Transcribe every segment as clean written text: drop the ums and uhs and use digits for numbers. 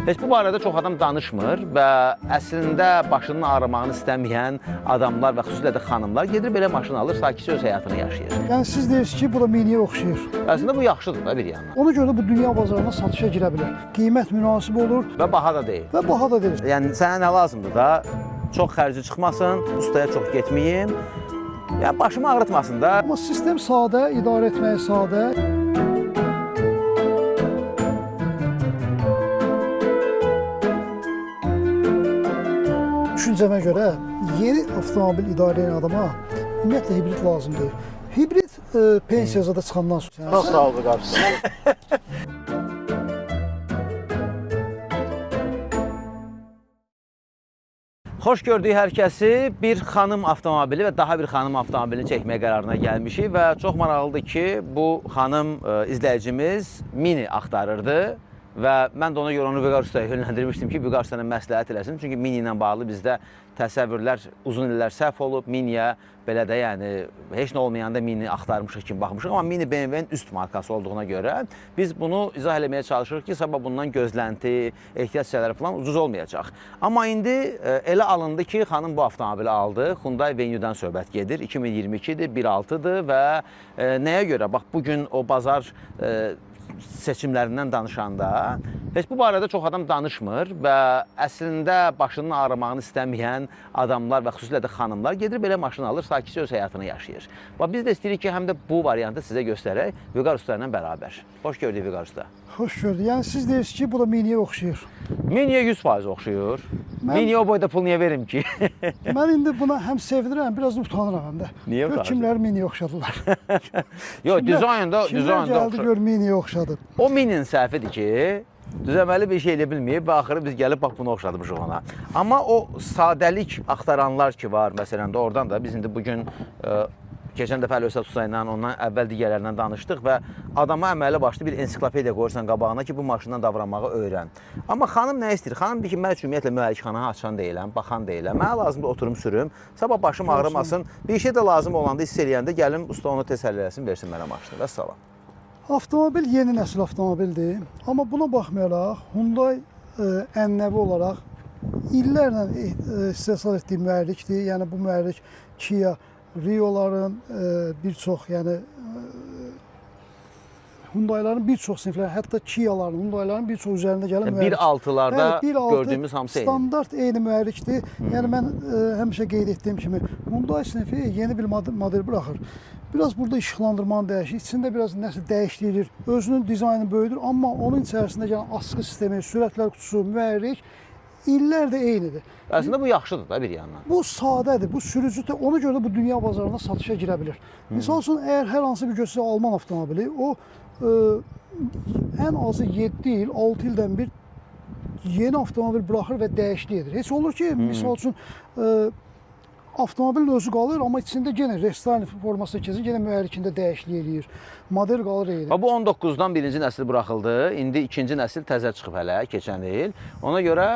Heç bu barədə çox adam danışmır və əslində başının ağrımağını istəməyən adamlar və xüsusilə də xanımlar gedir belə maşın alır, sakitcə öz həyatını yaşayır. Yəni siz deyirsiniz ki, bu da miniyə oxşayır. Əslində bu yaxşıdır da bir yandan. Ona görə də bu dünya bazarına satışa girə bilər. Qiymət münasib olur Və baha da deyil. və baha da deyil. Yəni sənə nə lazımdır da? Çox xərci çıxmasın, ustaya çox getməyim. Yəni başımı ağrıtmasın da. Amma sistem sadə, idarə etməyi sadə. Düşüncəmə görə yeni avtomobil idarə edən adama ümumiyyətlə hibrid lazım deyil. Hibrid pensiyada da çıxandan sonra. Çox sağ ol bu qarşı. Xoş gördük hər kəsi. Bir xanım avtomobili və daha bir xanım avtomobilini çəkməyə qərarına gəlmişik və çox maraqlıdır ki, bu xanım izləyicimiz Mini axtarırdı. Və mən də ona görə onu Vüqar ustaya yönləndirmişdim ki, Vüqar ustaya məsləhət eləsin. Çünki Mini ilə bağlı bizdə təsəvvürlər uzun illər səhv olub. Miniyə belə də yəni heç nə olmayanda Mini axtarmışıq kimi baxmışıq. Amma Mini BMW-nin üst markası olduğuna görə biz bunu izah eləməyə çalışırıq ki, sabah bundan gözlənti, ehtiyac hissələri falan ucuz olmayacaq. Amma indi elə alındı ki, xanım bu avtomobili aldı. Hyundai Venue-dan söhbət gedir. 2022-dir, 1.6-dır və nəyə görə? Bax, bugün o bazar seçimlərindən danışanda heç bu barədə çox adam danışmır və əslində başının ağrımağını istəməyən adamlar və xüsusilə də xanımlar gedir belə maşın alır, sakitcə öz həyatını yaşayır. Və biz də istəyirik ki, həm də bu variantı sizə göstərək Vüqar usta ilə bərabər. Xoş gördük Vüqar usta. Xoş gördük. Yəni siz deyirsiniz ki, bu da miniyə oxşayır. Miniyə 100% oxşuyur. Miniyə o boyda pul niyə verim ki? Mən indi buna həm sevinirəm, biraz da utanıram həm də. Niyə utanırsan? Kimləri miniyə oxşadılar. Yox, dizaynda gəldi oxşuyur. gör miniyə oxşadı. O Mini'nin səhvidir ki, düzəməli bir şey elə bilməyib və axırı biz gəlib bax bunu oxşadmışıq ona. Amma o sadəlik axtaranlar ki var, məsələn də oradan da biz indi bugün keçən dəfə Əlövsət Usta ilə, ondan əvvəl digərlərindən danışdıq və adama əməli başlı bir ensiklopediya qoyursan qabağına ki, bu maşından davranmağı öyrən. Amma xanım nə istəyir? Xanım deyir ki, mən ümumiyyətlə mühərrikxananı açan deyiləm, baxan deyiləm. Mənə lazımdır oturum sürüm, sabah başım ağrımasın. Bir şey də lazım olanda hiss eləyəndə gəlim usta onu təsəlli eləsin, versin mənə maşını. Vəssalam. Avtomobil yeni nəsil avtomobildir. Amma buna baxmayaraq Hyundai ənənəvi olaraq illərlə istehsal etdiyi mühərrikdir. Yəni bu mühərrik Kia Rio'ların bir çox, yəni Hyundai'ların bir çox sinifləri, hətta Kia'ların, Hyundai'ların bir çox üzərində gələn mühərrik. 1.6'larda gördüyümüz hamısı eyni. Standart eyni mühərrikdir. Yəni mən həmişə qeyd etdiyim kimi Hyundai sinifi yeni bir model buraxır. Biraz burada işıqlandırmanı dəyişir, içində biraz nəsə dəyişdirir, özünün dizaynı böyüdür, amma onun içərisində gələn askı sistemi, sürətlər qutusu, mühərrik illər də eynidir. Əslində bu yaxşıdır da bir yandan. Bu sadədir, bu sürücü də ona görə də bu dünya bazarına satışa girə bilir. Misal üçün, əgər hər hansı bir göstərsə Alman avtomobili, o ən azı 7 il, 6 ildən bir yeni avtomobil buraxır və dəyişiklik edir. Heç olur ki, misal üçün, avtomobilin özü qalır, amma içində yenə restoran formasında keçir, yenə mühərrikində dəyişiklik eləyir. Model qalır eyni. Bu 19-dan birinci nəsil buraxıldı, indi ikinci nəsil təzə çıxıb hələ, keçən il. Ona görə,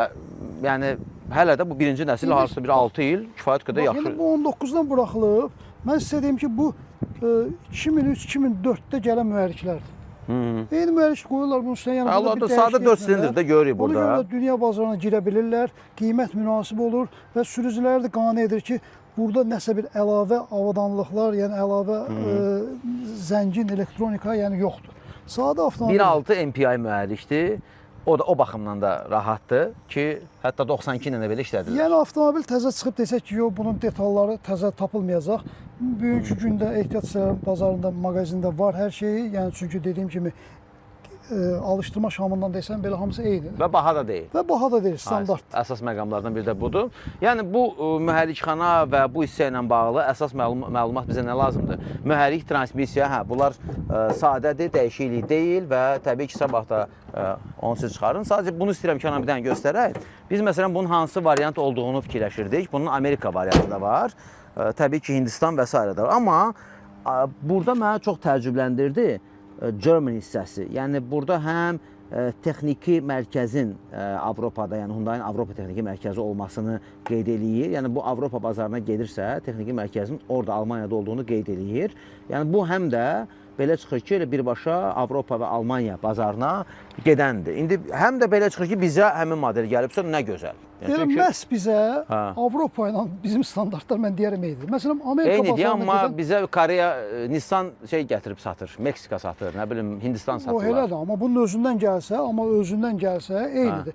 yəni, hələ də bu birinci nəsil hansısa bir 6 il kifayət qədər yaxşı. Yəni, bu 19-dan buraxılıb, mən sizə deyim ki, bu 2003-2004-də gələn mühərriklərdir. Eyni mühərrik qoyurlar bunun üstünə. Allah da sadə 4 silindirdə görürük burada. Ona görə də dünya bazarına girə bilirlər, qiymət münasib olur və sürücüləri də qane edir ki, burada nəsə bir əlavə avadanlıqlar, yəni əlavə zəngin elektronika yəni yoxdur. Sadə avtomobil. 1.6 MPI mühərrikdir. O da o baxımdan da rahatdır ki, hətta 92 ilə də belə işlədilir. Yəni avtomobil təzə çıxıb desək ki, yox, bunun detalları təzə tapılmayacaq. Bugünkü gündə ehtiyac hissələrinin bazarında, mağazində var hər şeyi. Yəni çünki dediyim kimi alışdırma şamından desən belə hamısı eynidir. Və baha da deyil. Və baha da deyil, standart. Əsas məqamlardan biri də budur. Yəni bu mühərrikxana və bu hissə ilə bağlı əsas məlumat bizə nə lazımdır? Mühərrik, transmisiya, hə, bunlar sadədir, dəyişiklik deyil və təbii ki, sabah da onu siz çıxarın. Sadəcə bunu istəyirəm ki, bir dənə göstərək. Biz məsələn bunun hansı variant olduğunu fikirləşirdik. Bunun Amerika variantı da var. Təbii ki, Hindistan və s. da var. Amma burada mənə çox təəccübləndirdi Germany hissəsi. Yəni burada həm texniki mərkəzin Avropada, yəni Hyundai'nin Avropa texniki mərkəzi olmasını qeyd eləyir. Yəni bu Avropa bazarına gedirsə, texniki mərkəzin orada Almaniyada olduğunu qeyd eləyir. Yəni bu həm də belə çıxır ki, elə birbaşa Avropa və Almaniya bazarına gedəndir. İndi həm də belə çıxır ki, bizə həmin model gəlibsə, nə gözəl. Yəni məhz bizə Avropa ilə bizim standartlar mən deyərəm eynidir. Məsələn, Amerika eynidir, bazarına amma bizə Koreya, Nissan şey gətirib satır, Meksika satır, nə bilim, Hindistan satırlar. O elədir, amma bunun özündən gəlsə, eynidir.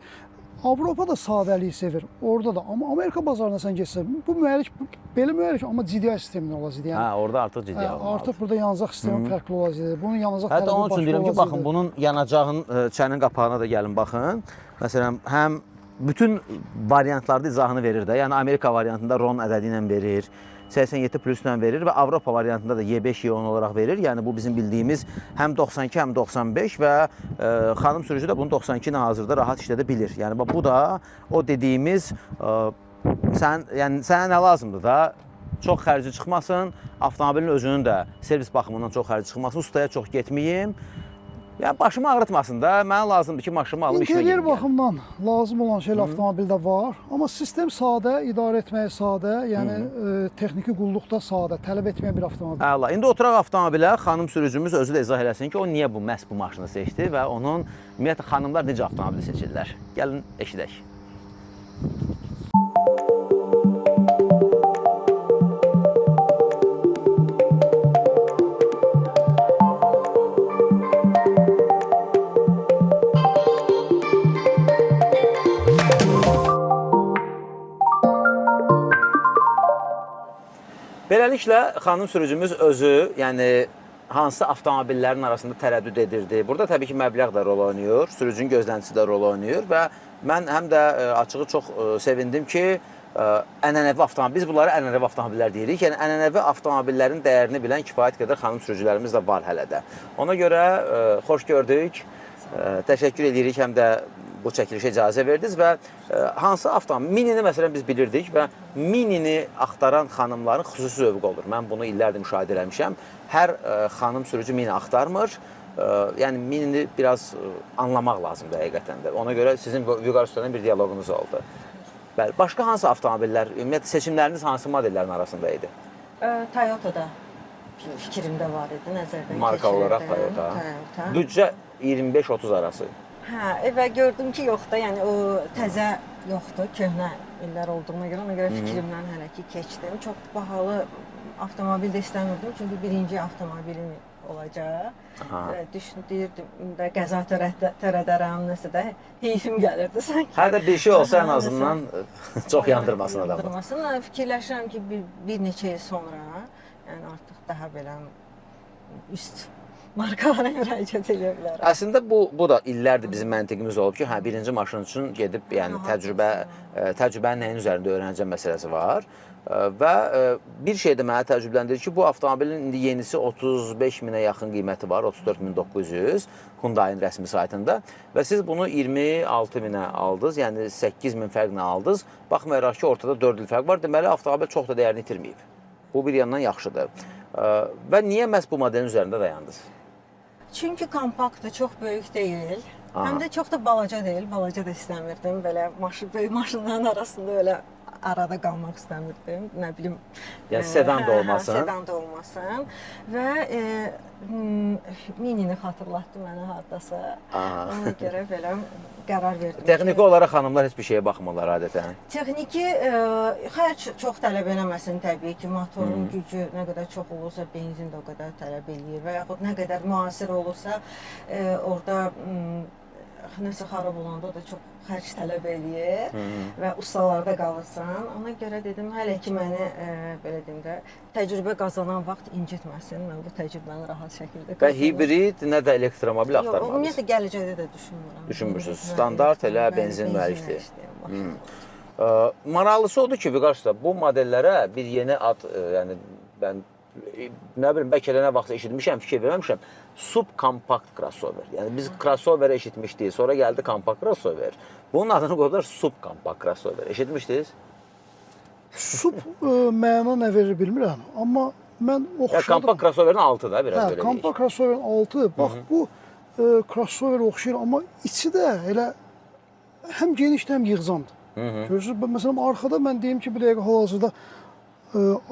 Avropa da sadəliyi sevir, orada da. Amma Amerika bazarına sən getsən, bu mühərrik, belə mühərrik, amma GDI sistemin olacaq. Yəni, orada artıq GDI olmalıdır. Artıq burada yanacaq sistemi fərqli olacaq. Bunun yanacaq hətta tərəfi onun üçün deyirəm ki, baxın, bunun yanacağın çənin qapağına da gəlin baxın. Məsələn, həm bütün variantlarda izahını verir də. Yəni Amerika variantında RON ədədi ilə verir. 87 plus ilə verir və Avropa variantında da Y5, Y10 olaraq verir. Yəni bu bizim bildiyimiz həm 92, həm 95 və xanım sürücü də bunu 92 ilə hazırda rahat işlədə bilir. Yəni bu da o dediyimiz sənə nə lazımdır da? Çox xərci çıxmasın, avtomobilin özünün də servis baxımından çox xərci çıxmasın, ustaya çox getməyim. Yəni başımı ağrıtmasın da, mənə lazımdır ki, maşınımı alım işimə gedim. İnteriyer baxımdan lazım olan şeylər avtomobildə var, amma sistem sadə, idarə etməyi sadə, yəni texniki qulluqda sadə, tələb etməyən bir avtomobil. Əla. İndi oturaq avtomobilə, xanım sürücümüz özü də izah eləsin ki, o niyə məhz bu maşını seçdi və onun ümumiyyətlə xanımlar necə avtomobili seçirlər. Gəlin eşidək. Beləliklə, xanım sürücümüz özü, yəni hansı avtomobillərin arasında tərəddüd edirdi. Burada təbii ki, məbləğ də rol oynayır, sürücünün gözləntisi də rol oynayır və mən həm də açığı çox sevindim ki, ənənəvi avtomobil, biz bunları ənənəvi avtomobillər deyirik. Yəni, ənənəvi avtomobillərin dəyərini bilən kifayət qədər xanım sürücülərimiz də var hələ də. Ona görə xoş gördük, təşəkkür edirik, həm də bu çəkilişə icazə verdiniz və hansı avtomobil, Minini məsələn biz bilirdik və Minini axtaran xanımların xüsusi zövqü olur. Mən bunu illərdir müşahidə eləmişəm. Hər xanım sürücü Mini axtarmır. Yəni Minini biraz anlamaq lazımdır həqiqətən də. Ona görə sizin Vüqar Usta'dan bir diyaloqunuz oldu. Bəli, başqa hansı avtomobillər, ümumiyyətlə seçimləriniz hansı modellərin arasında idi? Toyota'da fikrimdə var idi, nəzərdən Marka olaraq Toyota. Büdcə 25-30 arası. Hə, və gördüm ki, yox da, yəni o təzə yoxdur, köhnə illər olduğuna görə fikrimdən hələ ki keçdim. Çox bahalı avtomobil də istəmirdim, çünki birinci avtomobilim olacaq. Deyirdim də qəza törədərəm, nəsə də heyfim gəlirdi sanki. Hədə bir şey olsa ən azından çox yandırmasın adamı. Yandırmasın, fikirləşirəm ki, bir neçə il sonra, yəni artıq daha belə üst markalara müraciət edə bilərəm. Əslində bu da illərdir bizim məntiqimiz olub ki, hə birinci maşın üçün gedib yəni təcrübənin nəyin üzərində öyrənəcəm məsələsi var. Və bir şey də mənə təəccübləndirir ki, bu avtomobilin indi yenisi 35 minə yaxın qiyməti var, 34.900 Hyundai'nin rəsmi saytında və siz bunu 26 minə aldınız, yəni 8 min fərqlə aldınız. Baxmayaraq ki, ortada 4 il fərq var, deməli avtomobil çox da dəyərini itirməyib. Bu bir yandan yaxşıdır. Və niyə məhz bu modelin üzərində dayandınız? Çünki kompaktdır, çox böyük deyil. Həm də çox da balaca deyil, balaca da istəmirdim. Belə böyük maşınların arasında belə arada qalmaq istəmirdim. Nə bilim, yəni sedan da olmasın. Sedan da olmasın və Minini xatırlatdı mənə hardasa. Ona görə belə qərar verdim. Texniki olaraq xanımlar heç bir şeyə baxmırlar adətən. Texniki xərc çox tələb eləməsin təbii ki, motorun gücü nə qədər çox olursa, benzin də o qədər tələb eləyir və yaxud nə qədər müasir olursa, orada nəsə xarab olanda da çox xərc tələb eləyir və ustalarda qalırsan. Ona görə dedim, hələ ki məni belə deyim də, təcrübə qazanan vaxt incitməsin. Mən bu təcrübəni rahat şəkildə qazanım. Və hibrid, nə də elektromobil axtarmadınız? Yox, ümumiyyətlə gələcəkdə də düşünmürəm. Düşünmürsünüz. Standart elə benzin mühərrikli. Maraqlısı odur ki, Vüqar usta, bu modellərə bir yeni ad, yəni mən nə bilim, bəlkə nə vaxt eşitmişəm, fikir verməmişəm. Subkompakt crossover. Yəni biz crossover eşitmişdik, sonra gəldi kompakt crossover. Bunun adını qoydular subkompakt crossover. Eşitmişdiniz? Sub məna nə verir bilmirəm, amma mən oxşadım. Kompakt crossoverin altı da biraz belə deyək. Kompakt crossoverin altı. Bax bu crossover oxşayır, amma içi də elə həm genişdir, həm yığcamdır. Görürsünüz, məsələn arxada mən deyim ki, bir dəqiqə hal-hazırda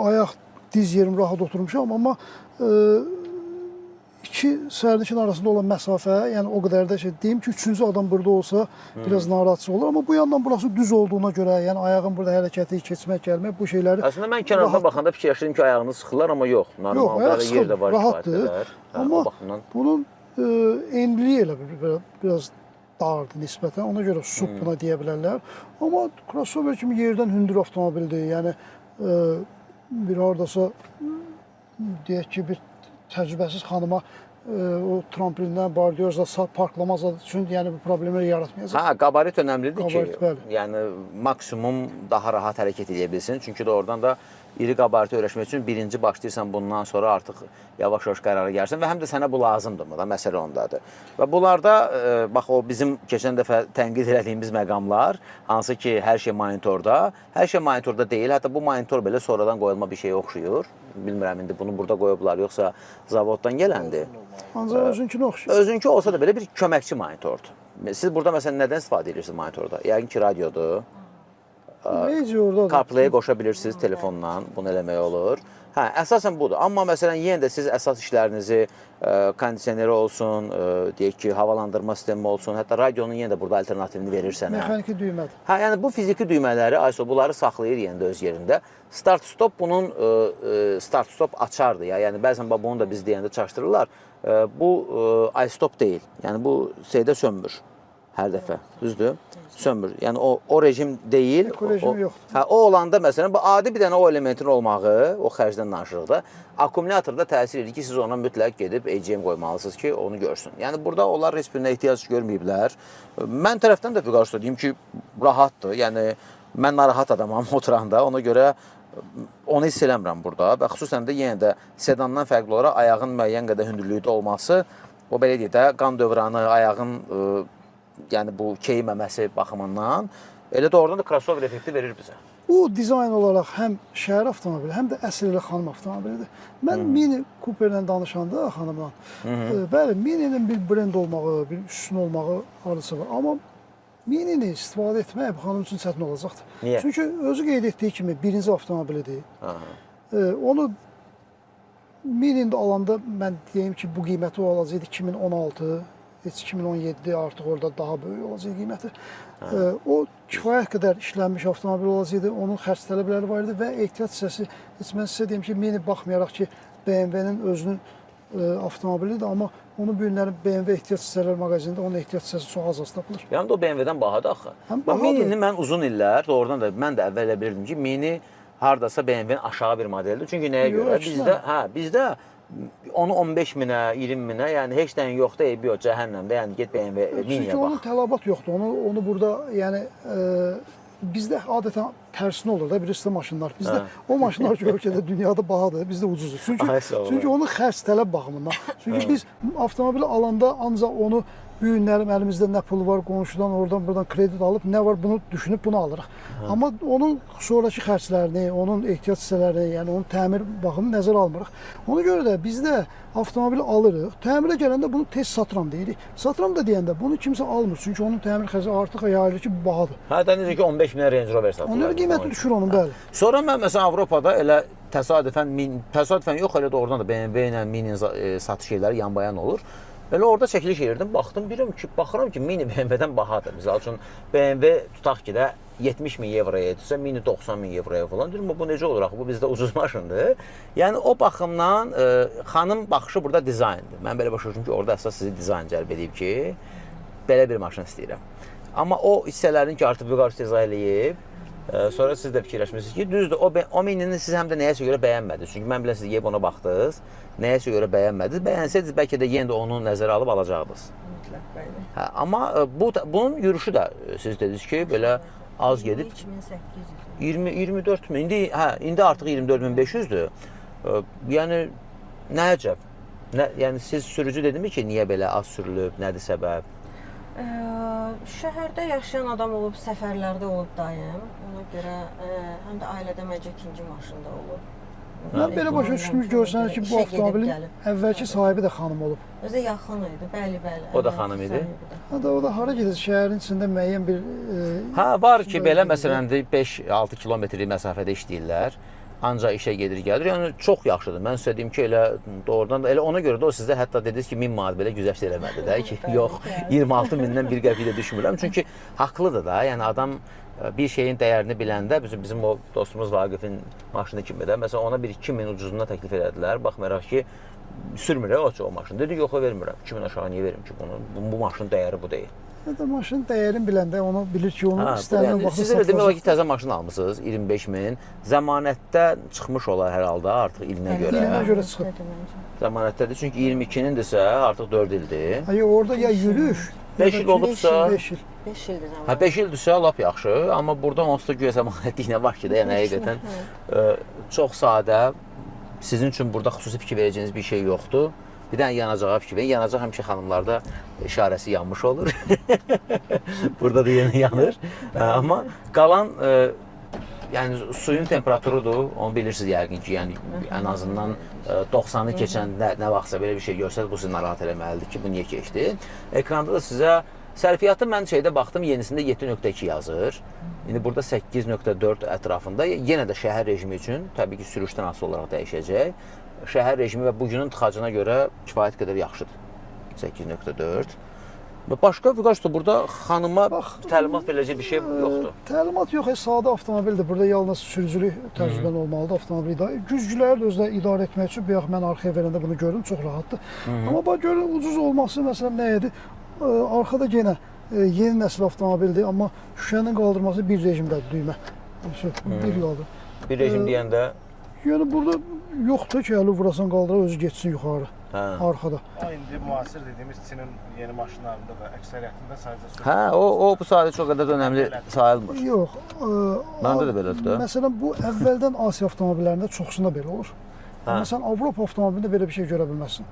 ayaq, diz yerim rahat oturmuşam, amma iki sərnişin arasında olan məsafə, yəni o qədər də deyim ki, üçüncü adam burada olsa biraz narahatçı olur. Amma bu yandan burası düz olduğuna görə, yəni ayağın burada hərəkəti, keçmək, gəlmək bu şeyləri... Əslində mən kənardan baxanda fikirləşdim ki, ayağını sıxırlar, amma yox. Normal, ayaq yer də var, rahatdır. Amma baxımdan. bunun enliliyi elə biraz dardır nisbətən. Ona görə SUV buna deyə bilərlər. Amma crossover kimi yerdən hündür avtomobildir. Yəni bir hardasa deyək ki, bir təcrübəsiz xanıma o tramplindən, bardiyozda parklamaz üçün yəni bu problemləri yaratmayacaq. Hə, qabarit önəmlidir ki, Bəli. yəni maksimum daha rahat hərəkət edə bilsin. Çünki də oradan da iri qabariti öyrəşmək üçün birinci başlayırsan, bundan sonra artıq yavaş-yavaş qərara gəlirsən və həm də sənə bu lazımdır da, məsələ ondadır. Və bunlarda, bax o bizim keçən dəfə tənqid elədiyimiz məqamlar, hansı ki, hər şey monitorda deyil, hətta bu monitor belə sonradan qoyulma bir şeyə oxşuyur. Bilmirəm, indi bunu burada qoyublar, yoxsa zavoddan gələndir. Ancaq özünkünə oxşuyur. Özünkü olsa da belə bir köməkçi monitordur. Siz burada məsələn nədən istifadə edirsiniz monitorda? Yəqin ki, radiodur. CarPlay-ə qoşa bilirsiniz telefondan, bunu eləmək olur. Hə, əsasən budur. Amma məsələn, yenə də siz əsas işlərinizi, kondisioneri olsun, deyək ki, havalandırma sistemi olsun, hətta radionun yenə də burada alternativini verir sənə. Mexaniki düymədir. Hə, yəni bu fiziki düymələri, ISO, bunları saxlayır yenə də öz yerində. Start-stop bunun start-stop açardır ya. Yəni bəzən bunu da biz deyəndə çaşdırırlar. Bu iStop deyil. Yəni bu şeydə sönmür hər dəfə. Düzdür? Sönmür. Yəni o rejim deyil. Eko rejimi yoxdur. Hə, o olanda məsələn bu adi bir dənə o elementin olmağı, o xərcdən danışırıqda akkumulyatorda təsir edir ki, siz ona mütləq gedib AGM qoymalısınız ki, onu görsün. Yəni burada onlar heç birinə ehtiyac görməyiblər. Mən tərəfdən də qarşı deyim ki, rahatdır. Yəni mən narahat adamam oturanda. Ona görə onu hiss eləmirəm burada və xüsusən də yenə də sedandan fərqli olaraq ayağın müəyyən qədər hündürlükdə olması, o belə deyək də qan dövranı, ayağın yəni bu keyməməsi baxımından elə də oradan da crossover effekti verir bizə. Bu dizayn olaraq həm şəhər avtomobili, həm də əsl ilə xanım avtomobilidir. Mən Mini Cooper-lə danışanda xanımla, bəli, Mini-nin bir brend olmağı, bir üstün olmağı arzusu var. Amma Mini-ni istifadə etmək bu xanım üçün çətin olacaqdır. Niyə? Çünki özü qeyd etdiyi kimi birinci avtomobilidir. Onu Mini-ni alanda mən deyim ki, bu qiyməti olacaqdı 2016, 2017 artıq orada daha böyük olacaq qiyməti. O kifayət qədər işlənmiş avtomobil olacaqdı, onun xərc tələbləri var idi və ehtiyat hissəsi, heç mən sizə deyim ki, Mini baxmayaraq ki, BMW-nin özünün avtomobilidir, amma onun bu günlərin BMW ehtiyat hissələr mağazində onun ehtiyat hissəsi çox az tapılır. Yəni o BMW-dən bahadır axı. Həm bahadır. Mini-ni mən uzun illər, doğrudan da mən də əvvəl bilirdim ki, Mini hardasa BMW-nin aşağı bir modeldir. Çünki nəyə görə? Bizdə onu 15 minə, 20 minə, yəni heç nəyin yoxdur, eybi yox, cəhənnəmdə, yəni get BMW Mini-yə bax. Çünki onun tələbat yoxdur, onu burada, yəni bizdə adətən tərsinə olur da, birisi maşınlar. Bizdə o maşınlar ki, ölkədə dünyada bahadır, bizdə ucuzdur. Çünki onun xərc tələb baxımından. Çünki biz avtomobili alanda ancaq onu bu günlərim əlimizdə nə pul var, qonşudan, oradan, buradan kredit alıb, nə var bunu düşünüb bunu alırıq. Amma onun sonraki xərclərini, onun ehtiyat hissələrini, yəni onun təmir baxımını nəzərə almırıq. Ona görə də bizdə avtomobili alırıq, təmirə gələndə bunu tez satıram deyirik. Satıram da deyəndə bunu kimsə almır, çünki onun təmir xərci artıq yayılır ki, bahadır. Hə, necə ki 15 minə Range Rover satılır. Onların qiyməti düşür onun, bəli. Sonra mən məsələn Avropada elə təsadüfən yox, elə doğrudan da BMW ilə Mini-nin satış yerləri yanbayan olur. Elə orada çəkiliş edirdim, baxıram ki, Mini BMW-dən bahadır. Misal üçün BMW tutaq ki də 70 min euroya edirsə, Mini 90 min euroya falan. Deyirəm, bu necə olur axı, bu bizdə ucuz maşındır. Yəni o baxımdan xanım baxışı burada dizayndır. Mən belə başa düşdüm ki, orada əsas sizi dizayn cəlb edib ki, belə bir maşın istəyirəm. Amma o hissələrini ki, artıq vüqar istehza eləyib, sonra siz də fikirləşmişsiniz ki, düzdür, o Mini-ni siz həm də nəyəsə görə bəyənmədiniz. Çünki mən bilən siz yeyib ona baxdınız, nəyəsə görə bəyənmədiniz. Bəyənsəydiniz, bəlkə də yenə də onu nəzərə alıb alacaqdınız. Mütləq, bəli. Hə, amma bunun yürüşü də siz dediniz ki, belə az gedib 24 min. İndi artıq 24.500-dür. Yəni nə əcəb? Yəni siz sürücü dedinmi ki, niyə belə az sürülüb, nədir səbəb? Şəhərdə yaşayan adam olub, səfərlərdə olub daim. Ona görə həm də ailədə məncə ikinci maşında olub. Mən belə başa düşdüm ki, görsənir ki, bu avtomobilin əvvəlki sahibi də xanım olub. Özü yaxın idi, bəli. O da xanım idi? O da hara gedir? Şəhərin içində müəyyən bir... Hə, var ki, belə məsələn 5-6 kilometrlik məsafədə işləyirlər. ancaq işə gedir, gəlir. Yəni çox yaxşıdır. Mən sizə deyim ki, elə doğrudan da elə ona görə də o sizə hətta dediniz ki, 1000 manat belə güzəşt eləmədi də ki, yox, 26 mindən bir qəpik də düşmürəm. Çünki haqlıdır da. Yəni adam bir şeyin dəyərini biləndə bizim o dostumuz Vaqifin maşını kimi də məsələn ona bir 2000 ucuzuna təklif elədilər. Baxmayaraq ki, sürmür o maşını. Dedi, yox, vermirəm. 2000 aşağı niyə verim ki bunu? Bu maşının dəyəri bu deyil. Maşının dəyərini biləndə onu bilir ki, onu istənilən vaxtda siz elə demək olar ki, təzə maşın almısınız, 25 min. Zəmanətdə çıxmış olar hər halda artıq ilinə görə. İlinə görə çıxıb. Zəmanətdədir, çünki 22-nindirsə artıq 4 ildir. Hayır, orada ya yürüyüş, 5 il olubsa, 5 il. 5 ildir zaman. hə 5 ildirsə lap yaxşı, amma burada onsuz da güya zəmanətliklə var ki də, yəni həqiqətən çox sadə, sizin üçün burada xüsusi fikir verəcəyiniz bir şey yoxdur. Bir dənə yanacağa fikir verin. Yanacaq həmişə xanımlarda işarəsi yanmış olur. Burada da yenə yanır. Amma qalan yəni suyun temperaturudur. Onu bilirsiniz yəqin ki, yəni ən azından 90-ı keçən nə vaxtsa belə bir şey görsəz bu sizi narahat eləməlidir ki, bu niyə keçdi? Ekranda da sizə sərfiyyatı mən şeydə baxdım, yenisində 7.2 yazır. İndi burada 8.4 ətrafında. Yenə də şəhər rejimi üçün təbii ki, sürüşdən asılı olaraq dəyişəcək. Şəhər rejimi və bugünün tıxacına görə kifayət qədər yaxşıdır. 8.4. Və başqa Vüqaçda burada xanıma təlimat verəcək bir şey yoxdur. Təlimat yox, sadə avtomobildir. Burada yalnız sürücülük təcrübən olmalıdır avtomobil idarə. Güzgüləri də özləri idarə etmək üçün bayaq mən arxaya verəndə bunu gördüm, çox rahatdır. Amma bax görün ucuz olması məsələn nə idi? Arxada yenə yeni nəsil avtomobildir, amma şüşənin qaldırması bir rejimdədir düymə. Bir qaldır. Bir rejim deyəndə Yəni burada yoxdur ki, əli vurasan qaldıra özü getsin yuxarı, arxada. O indi müasir dediyimiz Çinin yeni maşınlarında da əksəriyyətində sadəcə sürücü. hə, o bu sadə çox qədər önəmli sayılmır. Yox. Məndə də belədir də. Məsələn, bu əvvəldən Asiya avtomobillərində çoxsunda belə olur. Amma sən Avropa avtomobilində belə bir şey görə bilməzsən.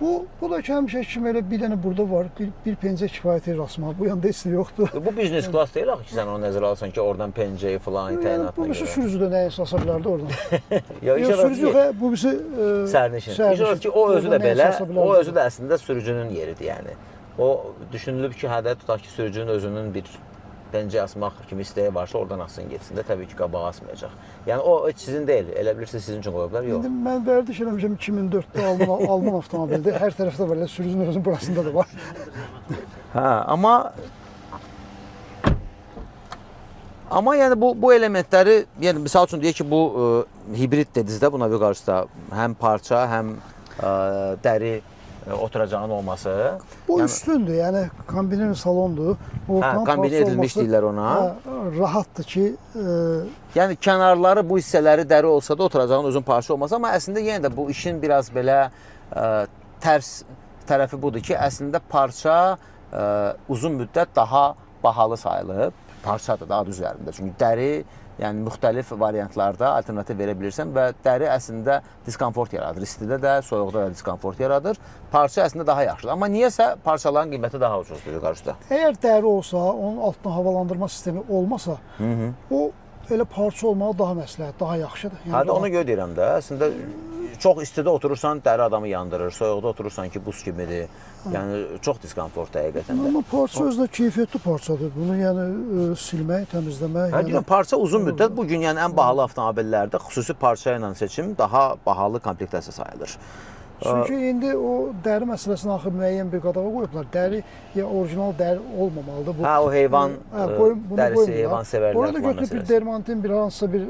Bu da ki, həmişə kimi elə bir dənə burada var, bir pencə kifayət edir asma. Bu yanda heç yoxdur. Bu biznes klass deyil axı ki, sən onu nəzərə alsan ki, oradan pencəyi falan, Yəni, təyinatına bu birisi görə. sürücüdə nəyə asa bilərdi oradan. Yox, Sürücü yox, bu birisi sərnişin. İş ki, o özü də belə, o özü də əslində sürücünün yeridir, yəni. O düşünülüb ki, hədə tutaq ki, sürücünün özünün bir pencə asmaq kimi istəyi varsa, oradan assın getsin də, təbii ki, qabağa asmayacaq. Yəni, o heç sizin deyil, elə bilirsiniz, sizin üçün qoyublar, yox. İndi mən vərdiş eləmişəm 2004-də Alman avtomobildir. Hər tərəfdə var, sürücünün özünün burasında da var. Hə, amma yəni bu elementləri, yəni misal üçün deyək ki, bu hibrid dediniz də buna qarşıda həm parça, həm dəri oturacağın olması. O üstündür, yəni kombiner salondur. Kombine edilmiş deyirlər ona. Rahatdır ki, yəni kənarları, bu hissələri dəri olsa da oturacağın özün parça olmasa, amma əslində yenə də bu işin biraz belə tərs tərəfi budur ki, əslində parça uzun müddət daha bahalı sayılıb. Parça da daha üzərində. Çünki dəri, yəni müxtəlif variantlarda alternativ verə bilirsən və dəri əslində diskomfort yaradır. İstidə də, soyuqda da diskomfort yaradır. Parça əslində daha yaxşıdır. Amma niyəsə parçaların qiyməti daha ucuzdur qarşıda. Əgər dəri olsa, onun altına havalandırma sistemi olmasa, o elə parça olmağı daha məsləhət, daha yaxşıdır. Yəni, ona görə deyirəm də, əslində çox istidə oturursan, dəri adamı yandırır. Soyuqda oturursan ki, buz kimidir. Yəni çox diskomfort həqiqətən də. Amma parça özü də keyfiyyətli parçadır. Bunu yəni silmək, təmizləmək. Hə, deyirəm, parça uzun müddət bu gün yəni ən bahalı avtomobillərdə xüsusi parça ilə seçim daha bahalı komplektasiya sayılır. Çünki indi o dəri məsələsinə axı müəyyən bir qadağa qoyublar. Dəri ya orijinal dəri olmamalıdır. Hə, o heyvan dərisi, heyvan sevərlər orada götürüb bir dermantin, bir hansısa bir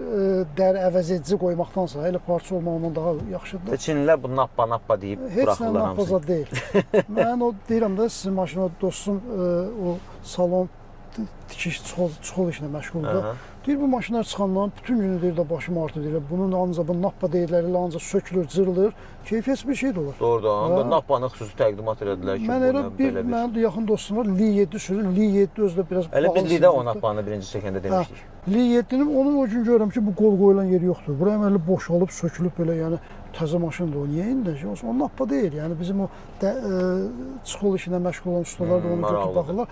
dəri əvəz edici qoymaqdansa elə parça olmağından daha yaxşıdır. Çinlilər bu nappa deyib buraxırlar hamısını. Heç nə deyil. Mən o deyirəm də sizin maşına dostum o salon tikiş çıxol işlə məşğuldur. Deyir bu maşınlar çıxandan bütün günü deyir də başım artır deyirlər. Bunun ancaq bu nappa deyirlər, elə ancaq sökülür, cırılır. Keyfiyyətsiz bir şey də olur. Doğrudur. Onda nappanı xüsusi təqdimat elədilər ki, mən elə mənim də yaxın dostum var, Li 7 sürür. Li 7 özü də biraz elə biz Lidə o nappanı birinci çəkəndə demişdik. Li 7-nin onun o gün görürəm ki, bu qol qoyulan yeri yoxdur. Buraya elə boşalıb, sökülüb belə, yəni təzə maşındır o. Niyə indi? O nappa deyil. Yəni bizim o çıxol işinə məşğul olan ustalar da onu götürüb baxırlar.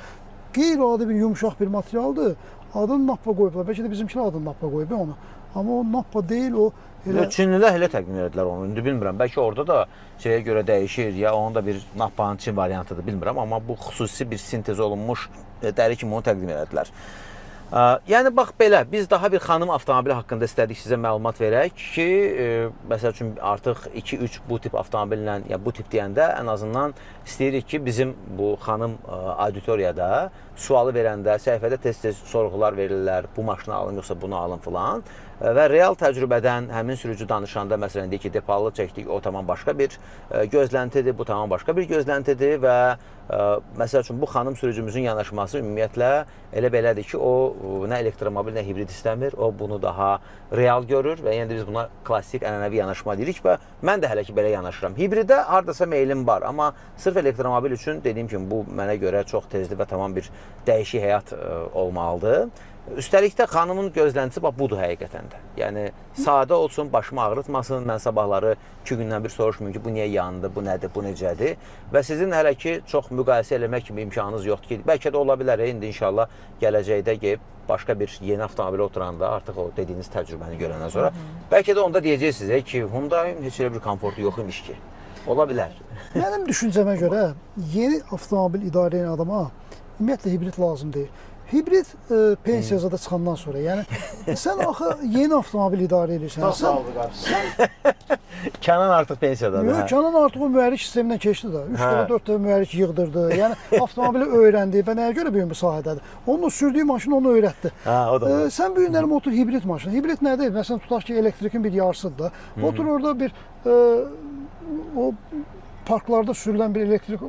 Qeyri-adi bir yumşaq bir materialdır. Adını nappa qoyublar. Bəlkə də bizimkilər adını nappa qoyub onu. Amma o nappa deyil, o elə Çinlilər elə təqdim etdilər onu. İndi bilmirəm. Bəlkə orada da şeyə görə dəyişir, ya onun da bir nappanın Çin variantıdır, bilmirəm, amma bu xüsusi bir sintez olunmuş dəri kimi onu təqdim etdilər. Yəni bax belə, biz daha bir xanım avtomobili haqqında istədik sizə məlumat verək ki, məsəl üçün artıq 2-3 bu tip avtomobillə, ya bu tip deyəndə ən azından istəyirik ki, bizim bu xanım auditoriyada sualı verəndə səhifədə tez-tez sorğular verirlər. Bu maşını alın yoxsa bunu alın filan. Və real təcrübədən həmin sürücü danışanda məsələn deyir ki, depalı çəkdik, o tamam başqa bir gözləntidir, bu tamam başqa bir gözləntidir və məsəl üçün bu xanım sürücümüzün yanaşması ümumiyyətlə elə belədir ki, o nə elektromobil, nə hibrid istəmir, o bunu daha real görür və yəni biz buna klassik ənənəvi yanaşma deyirik və mən də hələ ki belə yanaşıram. Hibridə hardasa meylim var, amma sırf elektromobil üçün dediyim kimi bu mənə görə çox tezli və tamam bir dəyişik həyat olmalıdır. Üstəlik də xanımın gözləntisi bax budur həqiqətən də. Yəni sadə olsun, başımı ağrıtmasın. Mən sabahları 2 gündən bir soruşmayım ki, bu niyə yandı, bu nədir, bu necədir? Və sizin hələ ki çox müqayisə eləmək kimi imkanınız yoxdur ki, bəlkə də ola bilər, indi inşallah gələcəkdə gəlib başqa bir yeni avtomobilə oturanda artıq o dediyiniz təcrübəni görəndən sonra bəlkə də onda deyəcəksiniz ki, Hyundai'nin heç elə bir komfortu yox imiş ki. Ola bilər. Mənim düşüncəmə görə yeni avtomobil idarə edən adama ümumiyyətlə hibrid lazım deyil. Hibrid pensiyada çıxandan sonra, yəni sən axı yeni avtomobil idarə edirsən. Nasıl aldı qarşı? Kənan artıq pensiyadadır. Yox, Kənan artıq o mühərrik sistemindən keçdi də. 3 dəfə 4 dəfə mühərrik yığdırdı. Yəni avtomobili öyrəndi və nəyə görə böyük müsahibədir. Onun sürdüyü maşın onu öyrətdi. O da. Sən bu günləri motor hibrid maşın. Hibrid nədir? Məsələn tutaq ki, elektrikin bir yarısıdır da. Otur orada bir o parklarda sürülən bir elektrik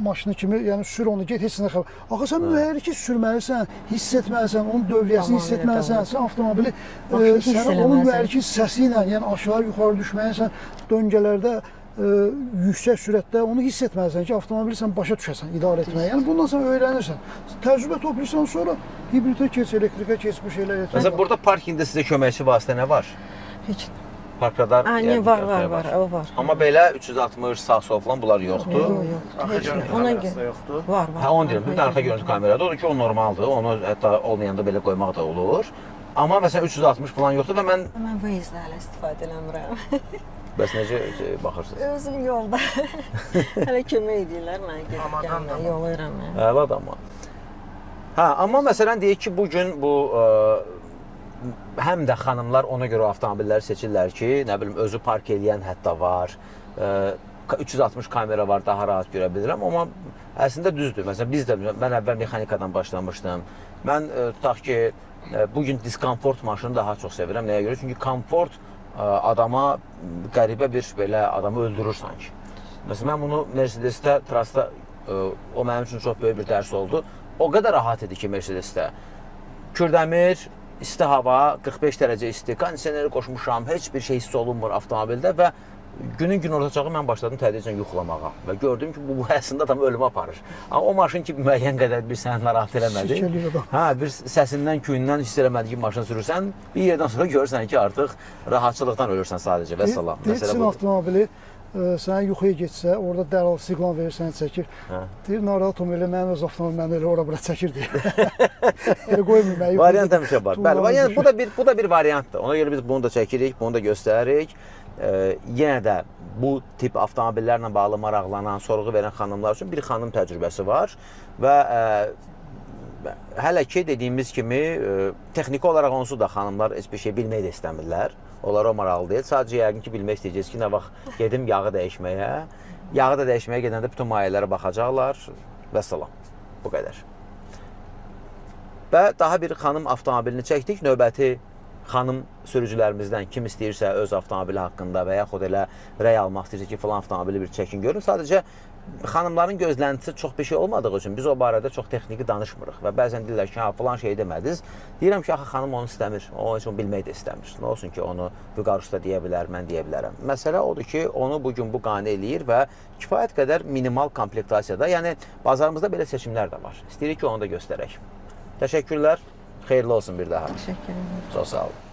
maşını kimi, yəni sür onu, get heç nə xəbər. Axı sən mühərriki sürməlisən, hiss etməlisən, onun dövriyyəsini hiss etməlisən, sən avtomobili sən onun mühərriki səsi ilə, yəni aşağı yuxarı düşməlisən, döngələrdə yüksək sürətdə onu hiss etməlisən ki, avtomobili sən başa düşəsən, idarə etməyə. Yəni bundan sən öyrənirsən. Təcrübə toplayırsan, sonra hibridə keç, elektrikə keç, bu şeylər etmək. Məsələn, burada parkingdə sizə köməkçi vasitə nə var? Heç. Parkradar Var, o var. Amma belə 360 sağ sol falan bunlar yoxdur. Yox. Arxa görüntü Ona kamerası da görə yoxdur. var. Hə, onu deyirəm. Bir də arxa görüntü kamerada. Odur ki, o normaldır. Onu hətta olmayanda belə qoymaq da olur. Amma məsələn 360 falan yoxdur və mən Waze-də hələ istifadə eləmirəm. bəs necə baxırsınız? Özüm yolda. Hələ kömək edirlər mənə gedib gəlməyə, yol öyrənməyə. Əladır amma. Hə, amma məsələn deyək ki, bu gün bu həm də xanımlar ona görə avtomobilləri seçirlər ki, nə bilim özü park eləyən hətta var. 360 kamera var, daha rahat görə bilirəm, amma əslində düzdür. Məsələn biz də mən əvvəl mexanikadan başlamışdım. Mən tutaq ki, bu gün diskomfort maşını daha çox sevirəm. Nəyə görə? Çünki komfort adama qəribə bir belə adamı öldürür sanki. Məsələn mən bunu Mercedesdə, Trasda o mənim üçün çox böyük bir dərs oldu. O qədər rahat idi ki Mercedesdə. Kürdəmir, isti hava, 45 dərəcə isti, kondisioneri qoşmuşam, heç bir şey hiss olunmur avtomobildə və günün orta çağı mən başladım tədricən yuxlamağa və gördüm ki, bu əslində adamı ölümə aparır. Amma o maşın ki, müəyyən qədər bir səni narahat eləmədi. Hə, bir səsindən, küyündən hiss eləmədi ki, maşın sürürsən, bir yerdən sonra görürsən ki, artıq rahatçılıqdan ölürsən sadəcə və salam. Deyirsən avtomobili sənə yuxuya getsə, orada dərhal siqnal verir, səni çəkir. Deyir, narahat olma, elə mənim öz avtomobil məni elə ora-bura çəkir deyir. Elə qoymur məni. Variant həmişə var. Bəli, yəni bu da bir variantdır. Ona görə biz bunu da çəkirik, bunu da göstəririk. Yenə də bu tip avtomobillərlə bağlı maraqlanan, sorğu verən xanımlar üçün bir xanım təcrübəsi var və hələ ki dediyimiz kimi texniki olaraq onsuz da xanımlar heç bir şey bilmək də istəmirlər. Onlar o maraqlı deyil. Sadəcə yəqin ki bilmək istəyəcəksiniz ki, nə vaxt gedim yağı dəyişməyə. Yağı da dəyişməyə gedəndə bütün mayələrə baxacaqlar və salam. Bu qədər. Və daha bir xanım avtomobilini çəkdik. Növbəti xanım sürücülərimizdən kim istəyirsə öz avtomobili haqqında və yaxud elə rəy almaq istəyirsə ki, falan avtomobili bir çəkin görün. Sadəcə xanımların gözləntisi çox bir şey olmadığı üçün biz o barədə çox texniki danışmırıq və bəzən deyirlər ki, falan şey demədiniz. Deyirəm ki, axı xanım onu istəmir, onun üçün bilmək də istəmir. Nə olsun ki, onu Vüqar usta deyə bilər, mən deyə bilərəm. Məsələ odur ki, onu bugün bu qane eləyir və kifayət qədər minimal komplektasiyada, yəni bazarımızda belə seçimlər də var. İstəyirik ki, onu da göstərək. Təşəkkürlər, xeyirli olsun bir daha. Təşəkkür edirəm. Çox sağ olun.